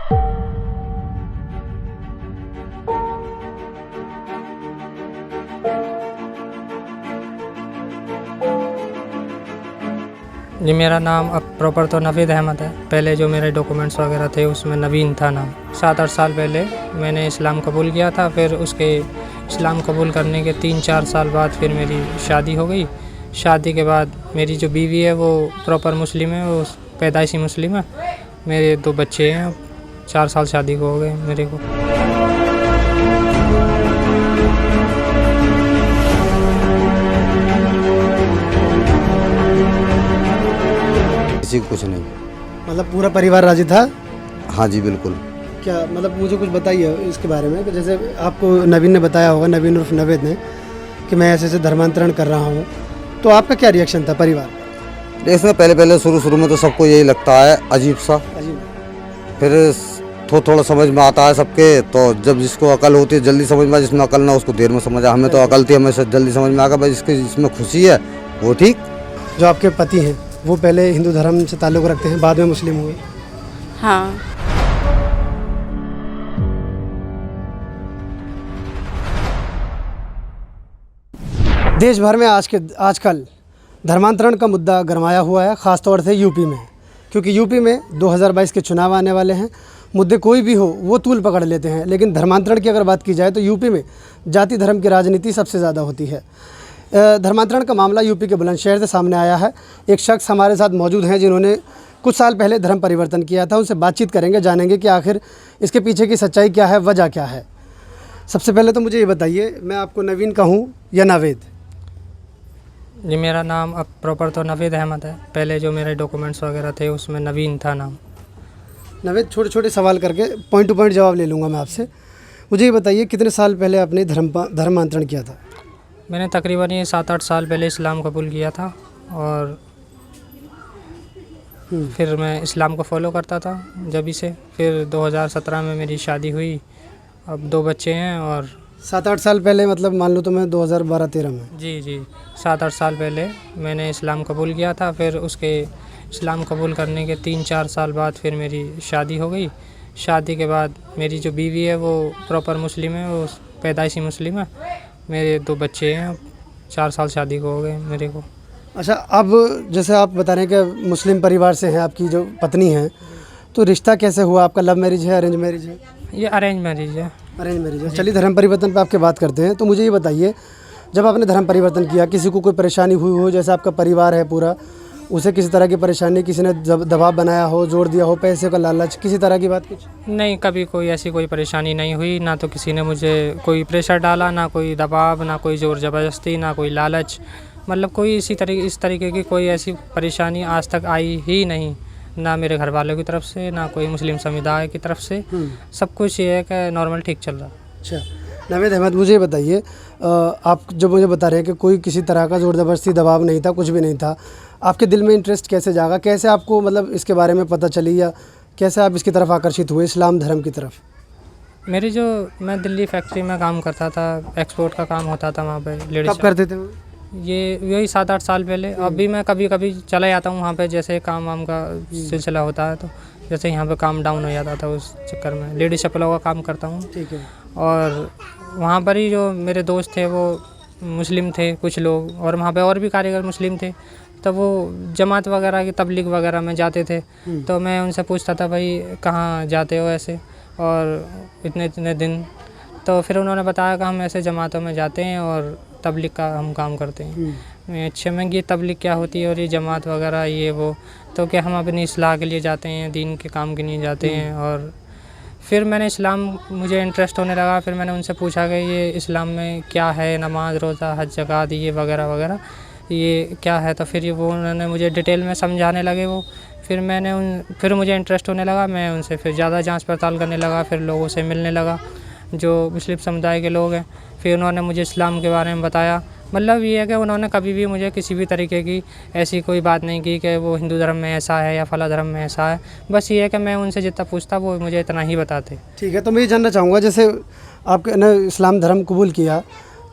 जी, मेरा नाम अब प्रॉपर तो नवीद अहमद है। पहले जो मेरे डॉक्यूमेंट्स वगैरह थे उसमें नवीन था नाम। 7-8 साल पहले मैंने इस्लाम कबूल किया था। फिर उसके इस्लाम कबूल करने के 3-4 साल बाद फिर मेरी शादी हो गई। शादी के बाद मेरी जो बीवी है वो प्रॉपर मुस्लिम है, वो पैदाइशी मुस्लिम है। मेरे 2 बच्चे हैं। 4 साल शादी को हो गए मेरे को। किसी को कुछ नहीं। मतलब पूरा परिवार राजी था? हाँ जी बिल्कुल। क्या मतलब मुझे कुछ बताइए इसके बारे में कि जैसे आपको नवीन ने बताया होगा, नवीन उर्फ नवेद ने, कि मैं ऐसे धर्मांतरण कर रहा हूँ, तो आपका क्या रिएक्शन था परिवार? इसमें पहले शुरू में तो सबको यही लगता है अजीब सा। फिर थोड़ा समझ में आता है सबके। तो जब जिसको अकल होती है जल्दी समझ में, जिसमें अकल ना उसको देर में समझ आ। हमें तो अकल थी, हमें जल्दी समझ में आ गया भाई जिसमें खुशी है वो ठीक। जो आपके पति हैं वो पहले हिंदू धर्म से ताल्लुक़ रखते हैं, बाद में मुस्लिम हुए? हाँ। देश भर में आजकल धर्मांतरण का मुद्दा गरमाया हुआ है, ख़ास तौर से यूपी में, क्योंकि यूपी में 2022 के चुनाव आने वाले हैं। मुद्दे कोई भी हो वो तूल पकड़ लेते हैं, लेकिन धर्मांतरण की अगर बात की जाए तो यूपी में जाति धर्म की राजनीति सबसे ज़्यादा होती है। धर्मांतरण का मामला यूपी के बुलंदशहर से सामने आया है। एक शख्स हमारे साथ मौजूद हैं जिन्होंने कुछ साल पहले धर्म परिवर्तन किया था। उनसे बातचीत करेंगे, जानेंगे कि आखिर इसके पीछे की सच्चाई क्या है, वजह क्या है। सबसे पहले तो मुझे ये बताइए, मैं आपको नवीन कहूँ या नावेद? जी, मेरा नाम अब प्रॉपर तो नवीद अहमद है। पहले जो मेरे डॉक्यूमेंट्स वगैरह थे उसमें नवीन था नाम। नवेद, छोटे छोटे सवाल करके पॉइंट टू पॉइंट जवाब ले लूँगा मैं आपसे। मुझे ये बताइए, कितने साल पहले आपने धर्मांतरण किया था? मैंने तकरीबन ये 7-8 साल पहले इस्लाम कबूल किया था और फिर मैं इस्लाम को फॉलो करता था जब से। फिर 2017 में मेरी शादी हुई। अब 2 बच्चे हैं। और 7-8 साल पहले मतलब मान लो तो मैं 2012-13 में? जी 7-8 साल पहले मैंने इस्लाम कबूल किया था। फिर उसके इस्लाम कबूल करने के 3-4 साल बाद फिर मेरी शादी हो गई। शादी के बाद मेरी जो बीवी है वो प्रॉपर मुस्लिम है, वो पैदाइशी मुस्लिम है। मेरे 2 बच्चे हैं। 4 साल शादी को हो गए मेरे को। अच्छा, अब जैसे आप बता रहे हैं कि मुस्लिम परिवार से हैं आपकी जो पत्नी है, तो रिश्ता कैसे हुआ आपका? लव मैरिज है, अरेंज मैरिज है? ये अरेंज मैरिज है। अरेंज मैरिज है। चलिए धर्म परिवर्तन पे आपके बात करते हैं। तो मुझे ये बताइए, जब आपने धर्म परिवर्तन किया, किसी को कोई परेशानी हुई हो? जैसे आपका परिवार है पूरा, उसे किसी तरह की परेशानी, किसी ने दबाव बनाया हो, जोड़ दिया हो, पैसे का लालच, किसी तरह की बात कुछ? नहीं, कभी कोई ऐसी कोई परेशानी नहीं हुई। ना तो किसी ने मुझे कोई प्रेशर डाला, ना कोई दबाव, ना कोई ज़ोर ज़बरदस्ती, ना कोई लालच। मतलब कोई इस तरीके की कोई ऐसी परेशानी आज तक आई ही नहीं, ना मेरे घर वालों की तरफ से, ना कोई मुस्लिम समुदाय की तरफ से। सब कुछ ये है कि नॉर्मल ठीक चल रहा। अच्छा नवेद अहमद, मुझे ये बताइए, आप जब मुझे बता रहे हैं कि कोई किसी तरह का ज़ोर ज़बरदस्ती दबाव नहीं था, कुछ भी नहीं था, आपके दिल में इंटरेस्ट कैसे जागा? कैसे आपको मतलब इसके बारे में पता चली, या कैसे आप इसकी तरफ आकर्षित हुए, इस्लाम धर्म की तरफ? मैं दिल्ली फैक्ट्री में काम करता था, एक्सपोर्ट का काम होता था वहाँ पे। लेडीज कब करते थे वो? ये यही 7-8 साल पहले। अभी मैं कभी कभी चला जाता हूँ वहाँ पे, जैसे काम वाम का सिलसिला होता है तो जैसे यहाँ पे काम डाउन हो जाता था, उस चक्कर में लेडीज चप्पलों का काम करता हूँ। ठीक है। और वहाँ पर ही जो मेरे दोस्त थे वो मुस्लिम थे कुछ लोग, और वहाँ पे और भी कारीगर मुस्लिम थे। तो वो जमात वगैरह की तबलीग वगैरह में जाते थे। तो मैं उनसे पूछता था, भाई कहाँ जाते हो ऐसे, और इतने दिन। तो फिर उन्होंने बताया कि हम ऐसे जमातों में जाते हैं और तबलीग का हम काम करते हैं। अच्छा, मैं ये तबलीग क्या होती है और ये जमात वगैरह ये वो, तो क्या हम अपनी इस्लाह के लिए जाते हैं, दीन के काम के लिए जाते हैं। और फिर मैंने मुझे इंटरेस्ट होने लगा। फिर मैंने उनसे पूछा कि ये इस्लाम में क्या है, नमाज रोज़ा हज ज़कात ये वगैरह वगैरह ये क्या है। तो फिर वो उन्होंने मुझे डिटेल में समझाने लगे वो। फिर मुझे इंटरेस्ट होने लगा। मैं उनसे फिर ज़्यादा जांच पड़ताल करने लगा, फिर लोगों से मिलने लगा जो मुस्लिम समुदाय के लोग हैं। फिर उन्होंने मुझे इस्लाम के बारे में बताया। मतलब ये है कि उन्होंने कभी भी मुझे किसी भी तरीके की ऐसी कोई बात नहीं की कि वो हिंदू धर्म में ऐसा है या फला धर्म में ऐसा है। बस ये है कि मैं उनसे जितना पूछता वो मुझे इतना ही बताते। ठीक है, तो मैं ये जानना चाहूँगा, जैसे आपने इस्लाम धर्म कबूल किया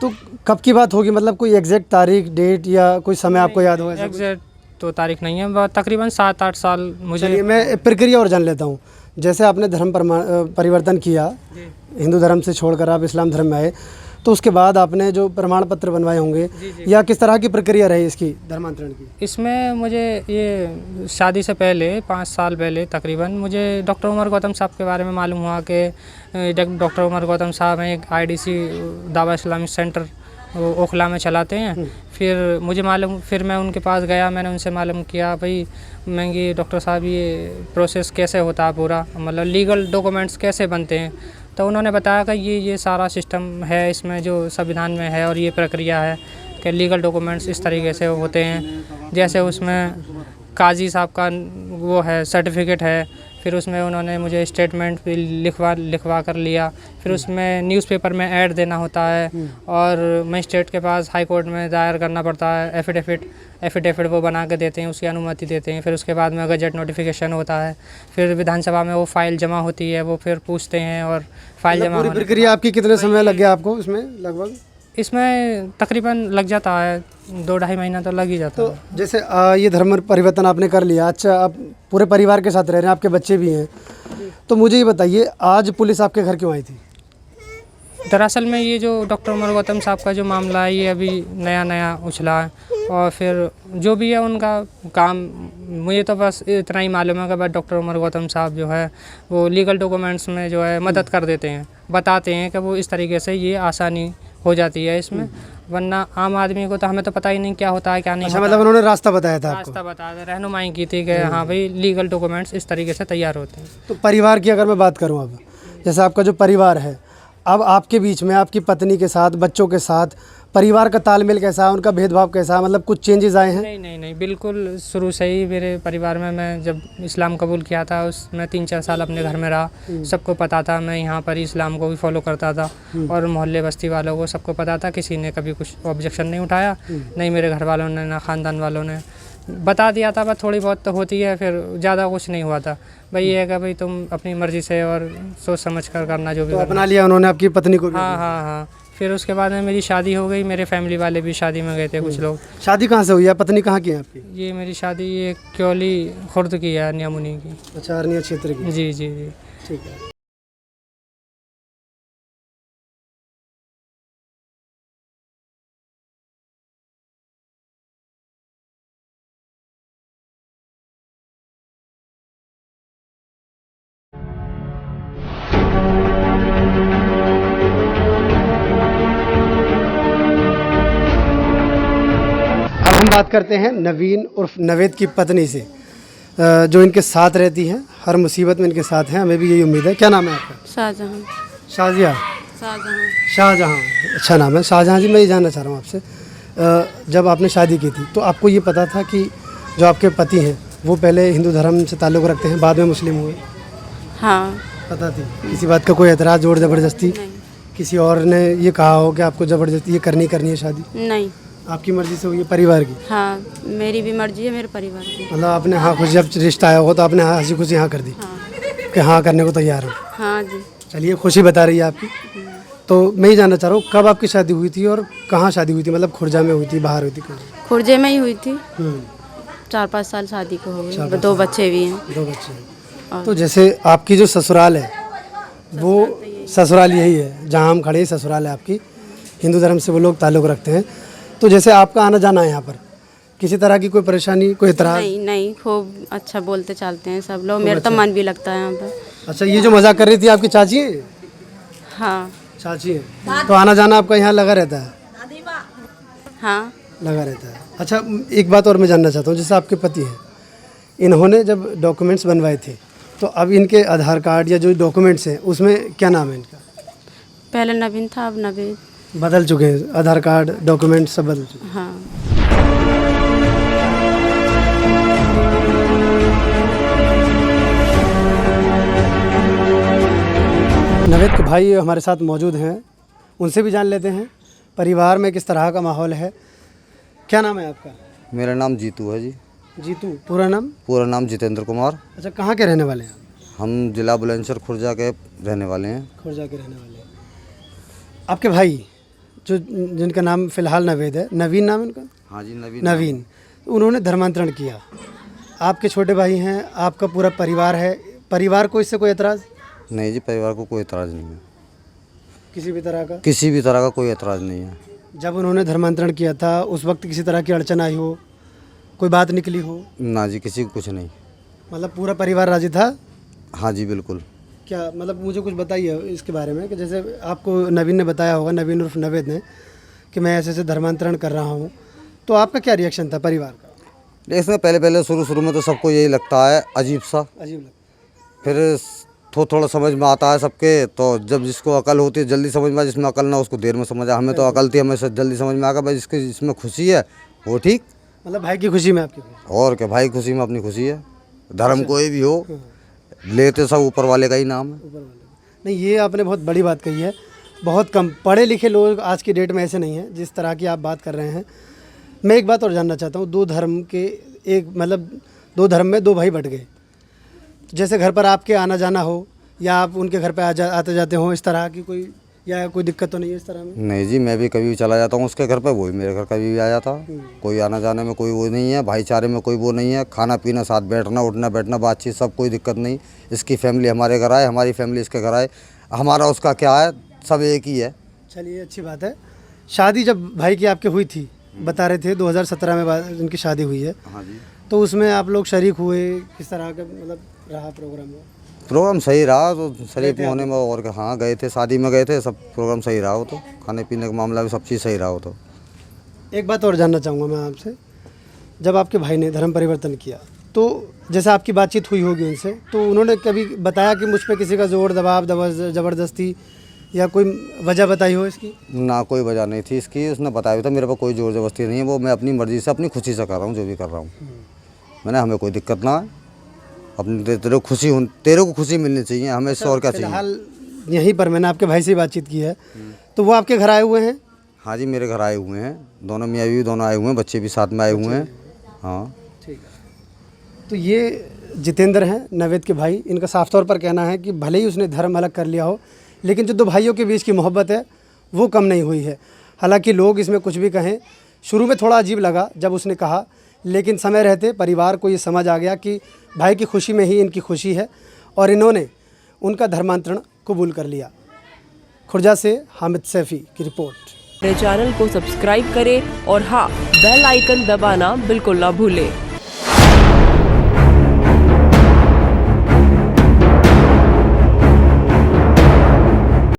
तो कब की बात होगी? मतलब कोई एग्जैक्ट तारीख, डेट या कोई समय आपको याद होगा? एग्जैक्ट तो तारीख नहीं है, तकरीबन 7-8 साल मुझे। चलिए मैं प्रक्रिया और जान लेता हूँ। जैसे आपने परिवर्तन किया, हिंदू धर्म से छोड़कर आप इस्लाम धर्म में आए, तो उसके बाद आपने जो प्रमाण पत्र बनवाए होंगे, या किस तरह की प्रक्रिया रही इसकी धर्मांतरण की? इसमें मुझे ये शादी से पहले 5 साल पहले तकरीबन मुझे डॉक्टर उमर गौतम साहब के बारे में मालूम हुआ कि डॉक्टर उमर गौतम साहब हैं, एक आईडीसी दावा इस्लामिक सेंटर वो ओखला में चलाते हैं। फिर मैं उनके पास गया, मैंने उनसे मालूम किया भाई महंगी डॉक्टर साहब ये प्रोसेस कैसे होता है पूरा, मतलब लीगल डॉक्यूमेंट्स कैसे बनते हैं। तो उन्होंने बताया कि ये सारा सिस्टम है इसमें जो संविधान में है, और ये प्रक्रिया है कि लीगल डॉक्यूमेंट्स इस तरीके से होते हैं। जैसे उसमें काजी साहब का वो है सर्टिफिकेट है, फिर उसमें उन्होंने मुझे स्टेटमेंट भी लिखवा कर लिया। फिर उसमें न्यूज़पेपर में ऐड देना होता है, और मजिस्ट्रेट के पास हाई कोर्ट में दायर करना पड़ता है एफिडेविट वो बना के देते हैं, उसकी अनुमति देते हैं। फिर उसके बाद में गजट नोटिफिकेशन होता है, फिर विधानसभा में वो फाइल जमा होती है, वो फिर पूछते हैं और फाइल जमा पूरी प्रक्रिया आपकी कितने समय लग गया आपको इसमें लगभग? इसमें तकरीबन लग जाता है 2-2.5 महीना तो लग ही जाता है। तो जैसे ये धर्म परिवर्तन आपने कर लिया, अच्छा आप पूरे परिवार के साथ रह रहे हैं, आपके बच्चे भी हैं, तो मुझे ये बताइए आज पुलिस आपके घर क्यों आई थी? दरअसल में ये जो डॉक्टर उमर गौतम साहब का जो मामला है ये अभी नया उछला है, और फिर जो भी है उनका काम, मुझे तो बस इतना ही मालूम है कि बस डॉक्टर उमर गौतम साहब जो है वो लीगल डॉक्यूमेंट्स में जो है मदद कर देते हैं, बताते हैं कि वो इस तरीके से ये आसानी हो जाती है इसमें, वरना आम आदमी को तो हमें तो पता ही नहीं क्या होता है क्या नहीं। अच्छा, मतलब उन्होंने रास्ता बताया था आपको? रास्ता बताया, रहनुमाई की थी कि हाँ भाई लीगल डॉक्यूमेंट्स इस तरीके से तैयार होते हैं। तो परिवार की अगर मैं बात करूं, अब जैसे आपका जो परिवार है, अब आपके बीच में आपकी पत्नी के साथ, बच्चों के साथ परिवार का तालमेल कैसा है, उनका भेदभाव कैसा है, मतलब कुछ चेंजेस आए हैं? नहीं, बिल्कुल शुरू से ही मेरे परिवार में, मैं जब इस्लाम कबूल किया था उसमें 3-4 साल अपने घर में रहा, सबको पता था, मैं यहाँ पर इस्लाम को भी फॉलो करता था, और मोहल्ले बस्ती वालों को सबको पता था, किसी ने कभी कुछ ऑब्जेक्शन नहीं उठाया, नहीं मेरे घर वालों ने ना ख़ानदान वालों ने। बता दिया था, बस थोड़ी बहुत तो होती है, फिर ज़्यादा कुछ नहीं हुआ था। भाई ये है कि भाई तुम अपनी मर्ज़ी से और सोच समझ कर करना जो भी। तो अपना लिया उन्होंने आपकी पत्नी को भी? हाँ। फिर उसके बाद में मेरी शादी हो गई, मेरे फैमिली वाले भी शादी में गए थे कुछ लोग। शादी कहाँ से हुई है? पत्नी कहाँ की है आपकी? ये मेरी शादी ये क्योली खुर्द की है, नियामुनी की। अच्छा, अरनिया क्षेत्र की? जी। ठीक है। हम बात करते हैं नवीन उर्फ नवेद की पत्नी से, जो इनके साथ रहती हैं, हर मुसीबत में इनके साथ हैं, हमें भी यही उम्मीद है। क्या नाम है आपका? शाहजहां। शाहजहां, अच्छा नाम है। शाहजहां जी, मैं ये जानना चाह रहा हूँ आपसे, जब आपने शादी की थी तो आपको ये पता था कि जो आपके पति हैं वो पहले हिंदू धर्म से ताल्लुक़ रखते हैं, बाद में मुस्लिम हुए? हाँ, पता थी? किसी बात का कोई एतराज़, जोर ज़बरदस्ती किसी और ने ये कहा हो कि आपको ज़बरदस्ती ये करनी है शादी? नहीं, आपकी मर्ज़ी से हुई है, परिवार की? हाँ, मेरी भी मर्जी है, मेरे परिवार की। मतलब आपने हाँ खुशी, जब रिश्ता आया हो तो आपने हाँ हंसी खुशी हाँ कर दी कि हाँ करने को तैयार हूँ? हाँ जी। चलिए, खुशी बता रही है आपकी। तो मैं ये जानना चाह रहा हूँ, कब आपकी शादी हुई थी और कहाँ शादी हुई थी? मतलब खुर्जा में हुई थी, बाहर हुई थी? खुर्जे में ही हुई थी। 4-5 साल शादी को हो गए, 2 बच्चे भी हैं। 2 बच्चे हैं। तो जैसे आपकी जो ससुराल है वो ससुराल यही है जहाँ हम खड़े, ससुराल है आपकी, हिंदू धर्म से वो लोग ताल्लुक़ रखते हैं। तो जैसे आपका आना जाना है यहाँ पर, किसी तरह की कोई परेशानी, कोई एतराज़? नहीं, खूब अच्छा बोलते चालते हैं सब लोग, मेरा तो मन भी लगता है यहाँ पर। अच्छा, ये जो मजाक कर रही थी आपकी चाची है? हाँ, चाची है। तो आना जाना आपका यहाँ लगा रहता है? हाँ, लगा रहता है। अच्छा, एक बात और मैं जानना चाहता हूँ, जैसे आपके पति हैं, इन्होंने जब डॉक्यूमेंट्स बनवाए थे तो अब इनके आधार कार्ड या जो डॉक्यूमेंट्स हैं उसमें क्या नाम है इनका? पहले नवीन था, अब नवेद। बदल चुके हैं, आधार कार्ड डॉक्यूमेंट सब बदल चुके हैं। हाँ। नवेद के भाई हमारे साथ मौजूद हैं, उनसे भी जान लेते हैं परिवार में किस तरह का माहौल है। क्या नाम है आपका? मेरा नाम जीतू है जी। जीतू, पूरा नाम? पूरा नाम जितेंद्र कुमार। अच्छा, कहाँ के रहने वाले हैं आप? हम जिला बुलंदशहर खुर्जा के रहने वाले हैं। खुर्जा के रहने वाले हैं। आपके भाई जो जिनका नाम फ़िलहाल नवेद है, नवीन नाम है उनका? हाँ जी, नवीन। तो उन्होंने धर्मांतरण किया, आपके छोटे भाई हैं, आपका पूरा परिवार है, परिवार को इससे कोई एतराज़, नहीं जी, परिवार को कोई एतराज़ नहीं है, किसी भी तरह का? किसी भी तरह का कोई एतराज़ नहीं है। जब उन्होंने धर्मांतरण किया था उस वक्त किसी तरह की अड़चन आई हो, कोई बात निकली हो? ना जी, किसी को कुछ नहीं। मतलब पूरा परिवार राजी था? हाँ जी, बिल्कुल। क्या मतलब मुझे कुछ बताइए इसके बारे में कि जैसे आपको नवीन ने बताया होगा, नवीन उर्फ नवेद ने, कि मैं ऐसे ऐसे धर्मांतरण कर रहा हूँ, तो आपका क्या रिएक्शन था परिवार का? इसमें पहले शुरू में तो सबको यही लगता है अजीब सा, अजीब लगता फिर थोड़ा समझ में आता है सबके। तो जब जिसको अकल होती है जल्दी समझ में आ, जिसमें अकल ना उसको देर में समझ आ। हमें तो अकल थी, हमें जल्दी समझ में आ गया भाई जिसकी जिसमें खुशी है वो ठीक। मतलब भाई की खुशी में आपकी खुशी? और क्या, भाई खुशी में अपनी खुशी है। धर्म कोई भी हो, लेते सब ऊपर वाले का ही नाम है। ऊपर वाले का। नहीं, ये आपने बहुत बड़ी बात कही है। बहुत कम पढ़े लिखे लोग आज की डेट में ऐसे नहीं हैं जिस तरह की आप बात कर रहे हैं। मैं एक बात और जानना चाहता हूँ, दो धर्म के एक मतलब दो धर्म में दो भाई बट गए, जैसे घर पर आपके आना जाना हो या आप उनके घर पे आते जाते हो, इस तरह की कोई या कोई दिक्कत तो नहीं है इस तरह में? नहीं जी, मैं भी कभी भी चला जाता हूँ उसके घर पे, वो भी मेरे घर कभी भी आ जाता। कोई आना जाने में कोई वो नहीं है, भाईचारे में कोई वो नहीं है। खाना पीना साथ, बैठना उठना बैठना बातचीत सब कोई दिक्कत नहीं। इसकी फैमिली हमारे घर आए, हमारी फैमिली इसके घर आए, हमारा उसका क्या है, सब एक ही है। चलिए, अच्छी बात है। शादी जब भाई की आपके हुई थी, बता रहे थे 2017 में इनकी शादी हुई है, हाँ जी। तो उसमें आप लोग शरीक हुए, किस तरह का मतलब रहा प्रोग्राम? प्रोग्राम सही रहा, तो शरीफ होने में और हाँ गए थे, शादी में गए थे, सब प्रोग्राम सही रहा हो। तो खाने पीने का मामला भी सब चीज़ सही रहा हो। तो एक बात और जानना चाहूँगा मैं आपसे, जब आपके भाई ने धर्म परिवर्तन किया तो जैसे आपकी बातचीत हुई होगी उनसे, तो उन्होंने कभी बताया कि मुझ पर किसी का जोर दबाव ज़बरदस्ती या कोई वजह बताई हो इसकी? ना, कोई वजह नहीं थी इसकी। उसने बताया भी था मेरे पास कोई जोर जबरदस्ती नहीं है, वो मैं अपनी मर्ज़ी से अपनी खुशी से कर रहा हूँ जो भी कर रहा हूँ। मैंने हमें कोई दिक्कत ना है, अपनी तेरे को खुशी मिलनी चाहिए, हमें इससे और क्या चाहिए। फिलहाल यहीं पर मैंने आपके भाई से बातचीत की है, तो वो आपके घर आए हुए हैं? हाँ जी, मेरे घर आए हुए हैं, दोनों मियाँ बीवी दोनों आए हुए हैं, बच्चे भी साथ में आए हुए हैं। हाँ ठीक है। तो ये जितेंद्र हैं, नवेद के भाई। इनका साफ तौर पर कहना है कि भले ही उसने धर्म अलग कर लिया हो, लेकिन जो दो भाइयों के बीच की मोहब्बत है वो कम नहीं हुई है। हालांकि लोग इसमें कुछ भी कहें, शुरू में थोड़ा अजीब लगा जब उसने कहा, लेकिन समय रहते परिवार को ये समझ आ गया कि भाई की खुशी में ही इनकी खुशी है और इन्होंने उनका धर्मांतरण कबूल कर लिया। खुर्जा से हामिद सैफी की रिपोर्ट। मेरे चैनल को सब्सक्राइब करें और हाँ, बेल आइकन दबाना बिल्कुल ना भूलें।